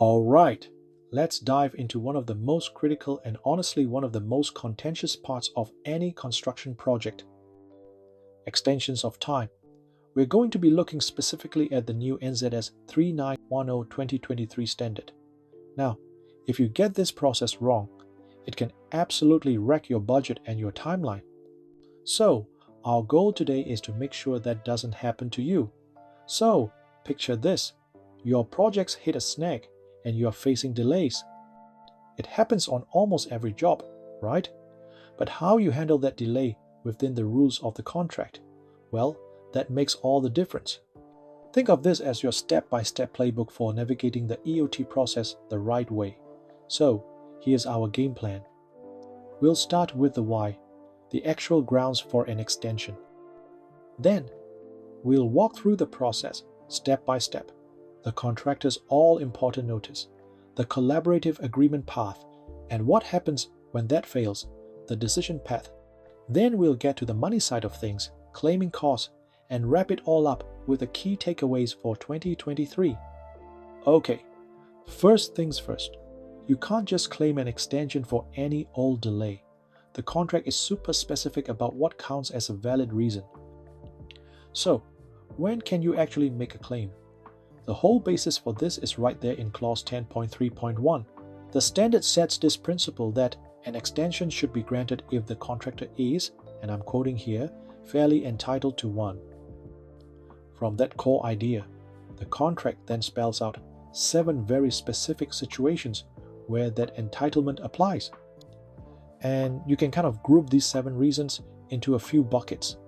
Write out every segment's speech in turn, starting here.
Alright, let's dive into one of the most critical and honestly one of the most contentious parts of any construction project: extensions of time. We're going to be looking specifically at the new NZS 3910-2023 standard. Now, if you get this process wrong, it can absolutely wreck your budget and your timeline. So, our goal today is to make sure that doesn't happen to you. So, picture this: your projects hit a snag and you are facing delays. It happens on almost every job, right? But how you handle that delay within the rules of the contract, well, that makes all the difference. Think of this as your step-by-step playbook for navigating the EOT process the right way. So, here's our game plan. We'll start with the why, the actual grounds for an extension. Then, we'll walk through the process step by step: the contractor's all-important notice, the collaborative agreement path, and what happens when that fails, the decision path. Then we'll get to the money side of things, claiming costs, and wrap it all up with the key takeaways for 2023. Okay, first things first. You can't just claim an extension for any old delay. The contract is super specific about what counts as a valid reason. So, when can you actually make a claim? The whole basis for this is right there in clause 10.3.1. The standard sets this principle that an extension should be granted if the contractor is, and I'm quoting here, fairly entitled to one. From that core idea, the contract then spells out 7 very specific situations where that entitlement applies. And you can kind of group these 7 reasons into a few buckets.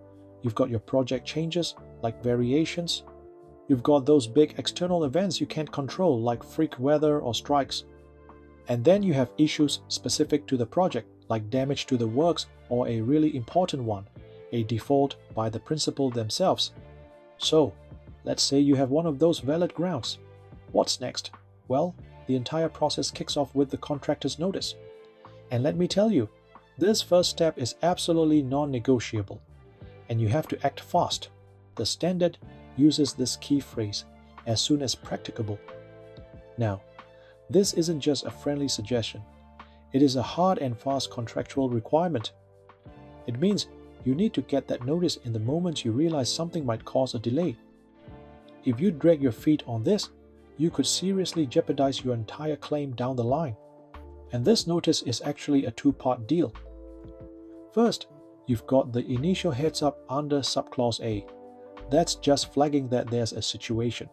You've got your project changes, like variations. You've got those big external events you can't control, like freak weather or strikes. And then you have issues specific to the project, like damage to the works or a really important one, a default by the principal themselves. So, let's say you have one of those valid grounds. What's next? Well, the entire process kicks off with the contractor's notice. And let me tell you, this first step is absolutely non-negotiable, and you have to act fast. The standard uses this key phrase, as soon as practicable. Now, this isn't just a friendly suggestion. It is a hard and fast contractual requirement. It means you need to get that notice in the moment you realize something might cause a delay. If you drag your feet on this, you could seriously jeopardize your entire claim down the line. And this notice is actually a 2-part deal. First, you've got the initial heads up under subclause A. That's just flagging that there's a situation.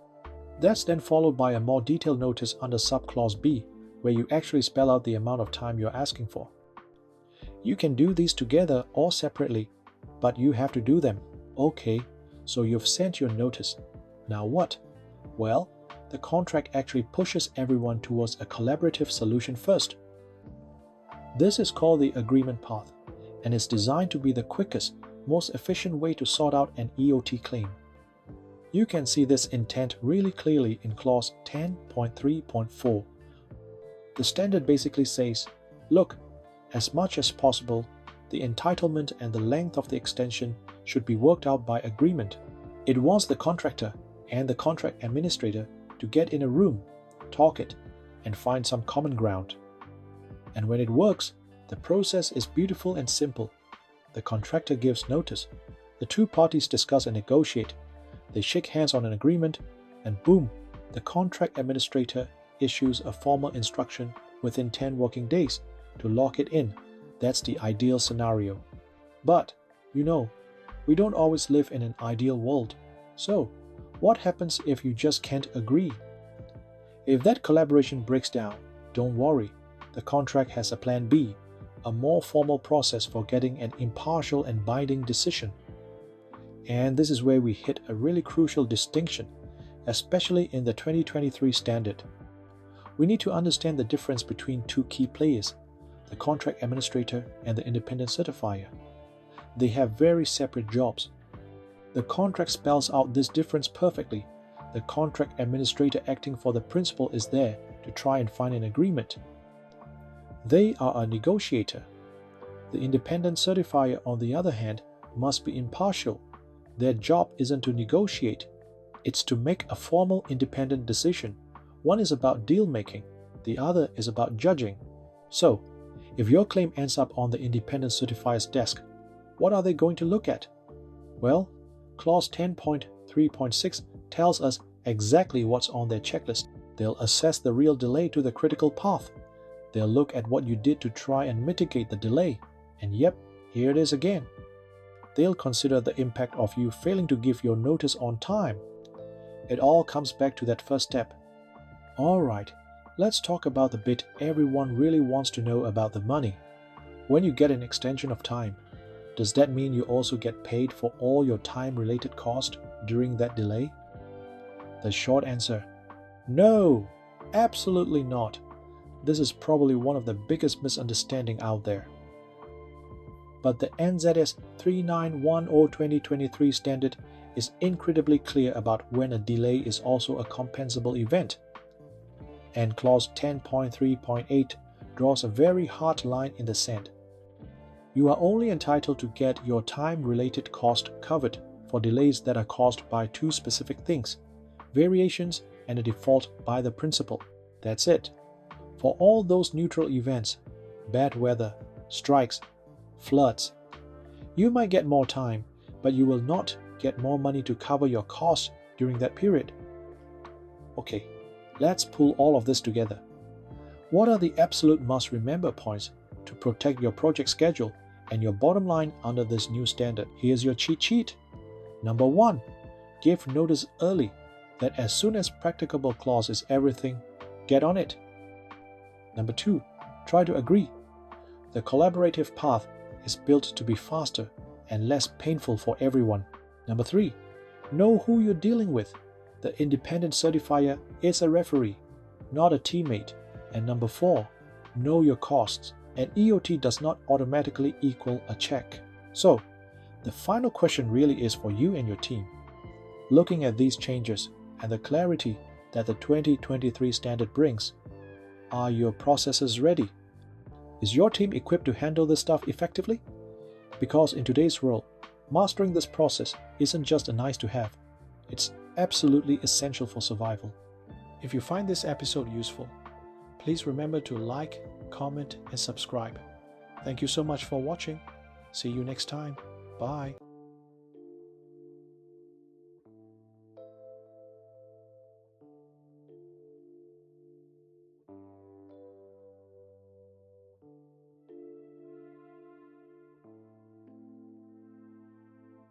That's then followed by a more detailed notice under subclause B, where you actually spell out the amount of time you're asking for. You can do these together or separately, but you have to do them. Okay, so you've sent your notice. Now what? Well, the contract actually pushes everyone towards a collaborative solution first. This is called the agreement path, and is designed to be the quickest, most efficient way to sort out an EOT claim. You can see this intent really clearly in clause 10.3.4. The standard basically says, look, as much as possible, the entitlement and the length of the extension should be worked out by agreement. It wants the contractor and the contract administrator to get in a room, talk it, and find some common ground. And when it works, the process is beautiful and simple. The contractor gives notice, the 2 parties discuss and negotiate, they shake hands on an agreement, and boom, the contract administrator issues a formal instruction within 10 working days to lock it in. That's the ideal scenario. But, you know, we don't always live in an ideal world. So, what happens if you just can't agree? If that collaboration breaks down, don't worry. The contract has a plan B, a more formal process for getting an impartial and binding decision. And this is where we hit a really crucial distinction, especially in the 2023 standard. We need to understand the difference between 2 key players, the contract administrator and the independent certifier. They have very separate jobs. The contract spells out this difference perfectly. The contract administrator acting for the principal is there to try and find an agreement. They are a negotiator. The independent certifier, on the other hand, must be impartial. Their job isn't to negotiate, it's to make a formal independent decision, One is about deal making, the other is about judging. So, if your claim ends up on the independent certifier's desk, what are they going to look at? Well, Clause 10.3.6 tells us exactly what's on their checklist. They'll assess the real delay to the critical path. They'll look at what you did to try and mitigate the delay. And yep, here it is again. They'll consider the impact of you failing to give your notice on time. It all comes back to that first step. Alright, let's talk about the bit everyone really wants to know about the money. When you get an extension of time, does that mean you also get paid for all your time-related costs during that delay? The short answer: no, absolutely not. This is probably one of the biggest misunderstandings out there. But the NZS 3910/2023 standard is incredibly clear about when a delay is also a compensable event. And Clause 10.3.8 draws a very hard line in the sand. You are only entitled to get your time-related cost covered for delays that are caused by two specific things: variations and a default by the principal. That's it. For all those neutral events, bad weather, strikes, floods, you might get more time, but you will not get more money to cover your costs during that period. Okay, let's pull all of this together. What are the absolute must-remember points to protect your project schedule and your bottom line under this new standard? Here's your cheat sheet. Number 1, give notice early that as soon as practicable clause is everything, get on it. Number 2, try to agree. The collaborative path is built to be faster and less painful for everyone. Number 3, know who you're dealing with. The independent certifier is a referee, not a teammate. And number 4, know your costs. An EOT does not automatically equal a check. So, the final question really is for you and your team. Looking at these changes and the clarity that the 2023 standard brings, are your processes ready? Is your team equipped to handle this stuff effectively? Because in today's world, mastering this process isn't just a nice to have, it's absolutely essential for survival. If you find this episode useful, please remember to like, comment, and subscribe. Thank you so much for watching. See you next time. Bye.